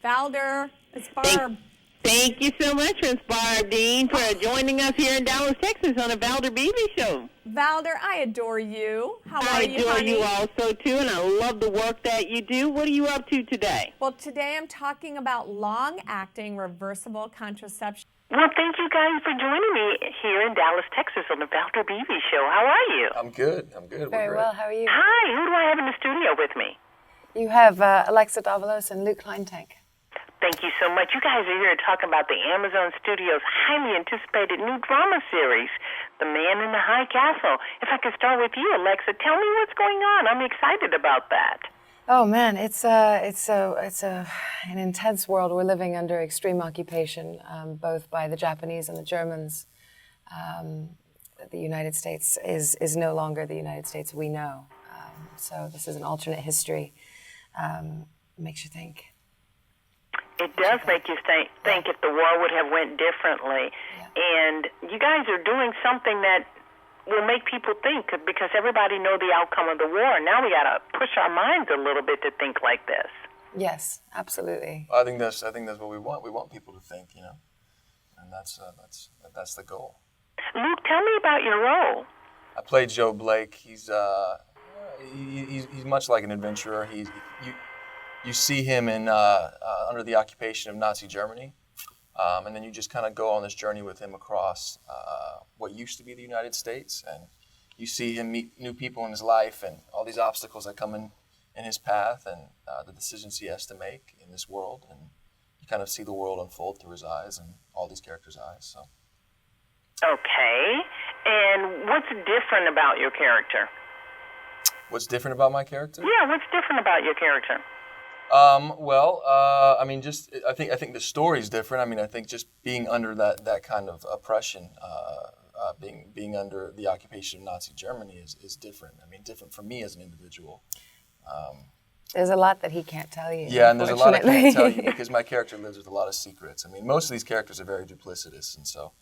Valder, it's Thank, Barb. thank you so much, Ms. Bardine, for joining us here in Dallas, Texas on the Valder Beebe Show. Valder, I adore you. How are you, I adore honey? you also, too, and I love the work that you do. What are you up to today? Well, today I'm talking about long-acting reversible contraception. Well, thank you guys for joining me here in Dallas, Texas on the Valder Beebe Show. How are you? I'm good. Very well. How are you? Hi, who do I have in the studio with me? You have Alexa Davalos and Luke Kleintank. Thank you so much. You guys are here talking about the Amazon Studios' highly anticipated new drama series, The Man in the High Castle. If I could start with you, Alexa, tell me what's going on. I'm excited about that. Oh man, it's an intense world. We're living under extreme occupation, both by the Japanese and the Germans. The United States is no longer the United States we know. So this is an alternate history. Makes you think. It does make you think if the war would have went differently. Yeah. And you guys are doing something that will make people think, because everybody know the outcome of the war. Now we got to push our minds a little bit to think like this. Yes, absolutely. I think that's what we want. We want people to think, and that's the goal. Luke, tell me about your role. I played Joe Blake. He's much like an adventurer. You see him in under the occupation of Nazi Germany, and then you just kind of go on this journey with him across what used to be the United States, and you see him meet new people in his life and all these obstacles that come in his path, and the decisions he has to make in this world, and you kind of see the world unfold through his eyes and all these characters' eyes. So. Okay, and what's different about your character? What's different about my character? Yeah, what's different about your character? I think the story's different. I mean, I think just being under that kind of oppression, being under the occupation of Nazi Germany is different. I mean, different for me as an individual. There's a lot that he can't tell you. Yeah, and there's a lot I can't tell you because my character lives with a lot of secrets. I mean, most of these characters are very duplicitous, and so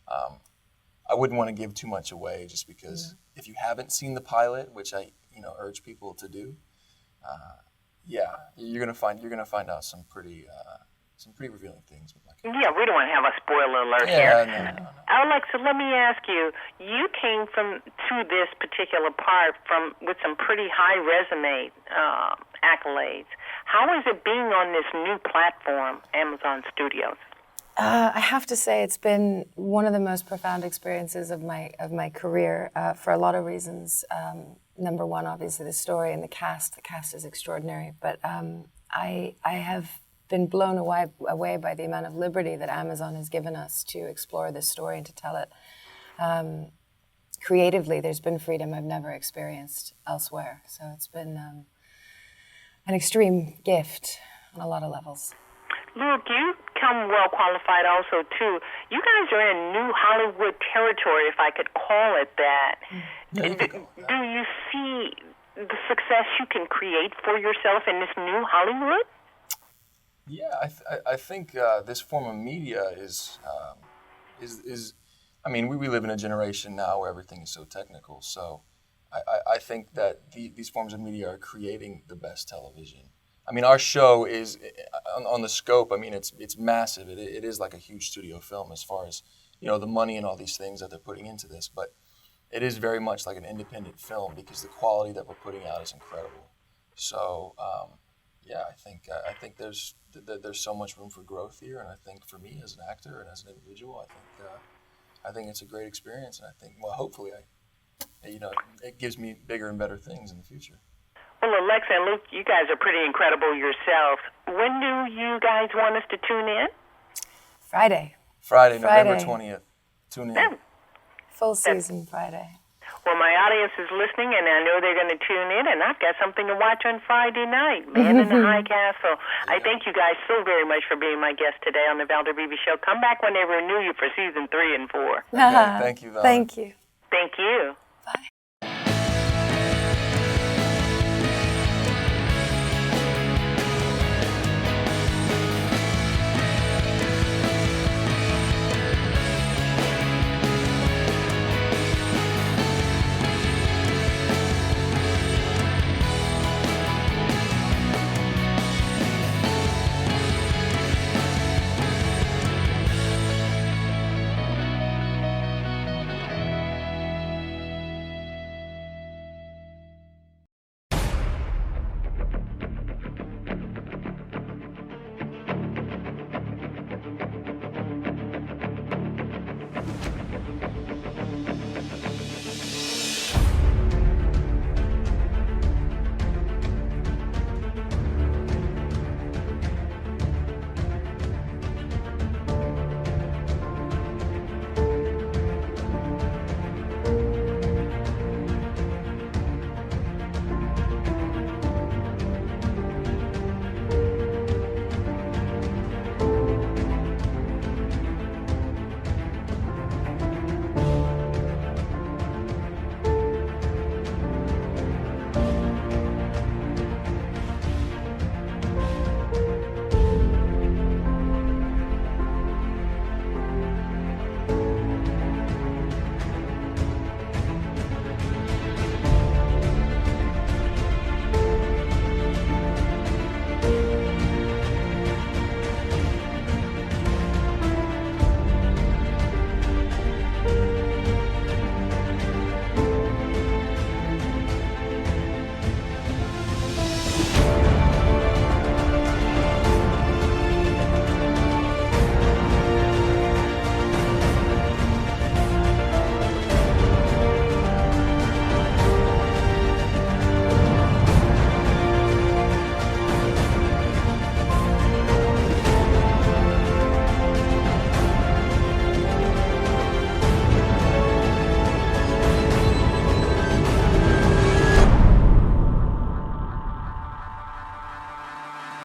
I wouldn't want to give too much away, just because if you haven't seen the pilot, which I urge people to do. You're gonna find out some pretty revealing things with my character. Yeah, we don't want to have a spoiler alert here. No. Alexa, let me ask you. You came to this particular part with some pretty high resume accolades. How is it being on this new platform, Amazon Studios? I have to say it's been one of the most profound experiences of my career for a lot of reasons. Number one, obviously the story and the cast. The cast is extraordinary, but I have been blown away by the amount of liberty that Amazon has given us to explore this story and to tell it. Creatively, there's been freedom I've never experienced elsewhere. So it's been an extreme gift on a lot of levels. Luke, you come well qualified also, too. You guys are in new Hollywood territory, if I could call it that. Do you see the success you can create for yourself in this new Hollywood? Yeah, I think this form of media is. I mean, we live in a generation now where everything is so technical. So I think that these forms of media are creating the best television. I mean, our show is on the scope. I mean, it's massive. It is like a huge studio film as far as the money and all these things that they're putting into this. But it is very much like an independent film because the quality that we're putting out is incredible. So I think there's so much room for growth here, and I think for me as an actor and as an individual, I think it's a great experience, and I think hopefully it gives me bigger and better things in the future. Well, Alexa and Luke, you guys are pretty incredible yourselves. When do you guys want us to tune in? Friday, November 20th. Tune in. Full season Friday. Well, my audience is listening, and I know they're going to tune in, and I've got something to watch on Friday night, Man in the High Castle. Yeah. I thank you guys so very much for being my guest today on the Valder Beebe Show. Come back when they renew you for season 3 and 4. Okay, thank you, Val. Thank you. Thank you.